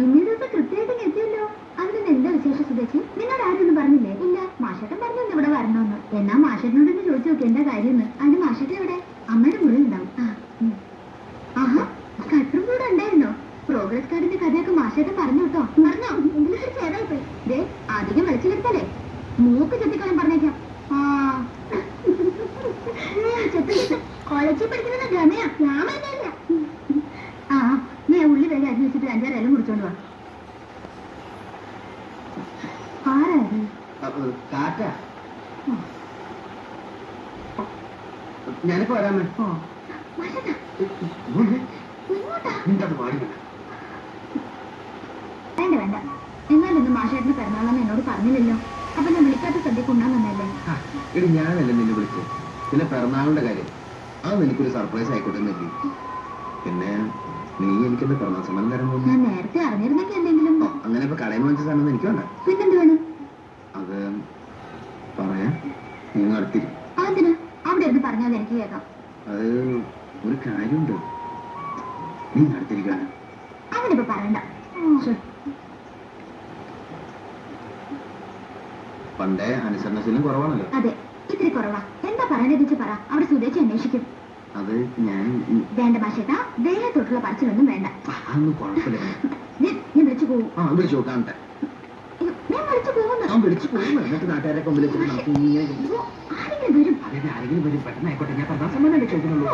ഇന്നേ ദിവസം കൃത്യമായിട്ട് എത്തിയല്ലോ. അതിന് എന്താ വിശേഷ സുധേച്ചി? നിന്നോട് ആരൊന്നും പറഞ്ഞില്ലേ? ഇല്ല, മാഷേട്ടൻ പറഞ്ഞു ഇവിടെ വരണമെന്ന്. എന്നാ മാഷേട്ടനോട് തന്നെ ചോദിച്ചു നോക്കി എന്താ കാര്യമെന്ന്. അതിന് മാഷേട്ടൻ എവിടെ? അമ്മയുടെ മുറി ഉണ്ടാവും. ആഹാ, കട്ടറും കൂടെ ഉണ്ടായിരുന്നോ? പ്രോഗ്രസ് കാർഡിന്റെ കഥയൊക്കെ മാഷേട്ടൻ പറഞ്ഞു കേട്ടോ. പറഞ്ഞോ? ഇംഗ്ലീഷിൽ ചേരായി പോയി. ദേ, അധികം വിളിച്ചു വരുത്തല്ലേ, മൂക്ക് ചെത്തിക്കളയും പറഞ്ഞേക്കാം. കോളേജിൽ പഠിക്കുന്നത് ഗമയാ, ഞാൻ വേണ്ടല്ല. ആ, നീ ഉള്ളി വേഗം അരിഞ്ഞ് വെച്ചിട്ട് 5-6 ഇല മുറിച്ചോണ്ട് വാ. ആരാത്? ഞാനിപ്പോ വരാമേ. വേണ്ട വേണ്ട, എന്നാലും ഇന്ന് മാഷേട്ടന് പിറന്നാളെന്ന് എന്നോട് പറഞ്ഞില്ലല്ലോ. അപ്പൊ ഞാൻ വിളിക്കാത്ത സദ്യക്ക് ഉണ്ടാൻ തന്നല്ലേ. ഇനി ഞാനല്ലേ നിന്നെ വിളിച്ചത്. പിന്നെ പിറന്നാളിന്റെ കാര്യം അത് എനിക്കൊരു സർപ്രൈസ് ആയിക്കോട്ടെ എന്ന് കരുതി. പിന്നെ നീ എനിക്കെന്ത് പിറന്നാൾ സമ്മാനം തരാൻ പോകുന്നു? ഞാൻ നേരത്തെ അറിഞ്ഞിരുന്നെങ്കിൽ എന്തെങ്കിലും. അങ്ങനെ ഇപ്പൊ കടയിൽ നിന്ന് വാങ്ങിച്ച സാധനം എനിക്ക് വേണ്ട. പിന്നെന്ത് വേണം? അത് പറയാം, നിങ്ങൾ അടുത്തിരി. അതിന് അവിടെ ഇരുന്ന് പറഞ്ഞാൽ എനിക്ക് കേൾക്കാം. അത് ഒരു കാര്യമുണ്ട്, നീ അടുത്തിരിക്കാണ്. അവനിപ്പോ പറയണ്ട. പണ്ടേ അനുസരണശീലം കുറവാണല്ലോ. അതെ, ഇത്തിരി കുറവാ. എന്താ പറയണെന്ന് പറ, അവിടെ സുധേച്ചി അന്വേഷിക്കും. അത് ഞാൻ വേണ്ട മാഷേട്ടാ, ദേഹത്തോട്ടുള്ള പറച്ചിലൊന്നും വേണ്ട. അതൊന്നും കുഴപ്പമില്ല. ഞാൻ വിളിച്ചു പോകും. വിളിച്ചു നോക്കാട്ടെ. ഞാൻ വിളിച്ചു പോകുന്നു. വിളിച്ചു പോകുന്നു. എന്നിട്ട് നാട്ടുകാരെ കൊമ്പിൽ ആരെങ്കിലും വരും. അതെ, ആരെങ്കിലും വരും. പെട്ടെന്ന് ആയിക്കോട്ടെ. ഞാൻ പിറന്നാൾ സമ്മാനം ചോദിക്കുന്നുള്ളൂ.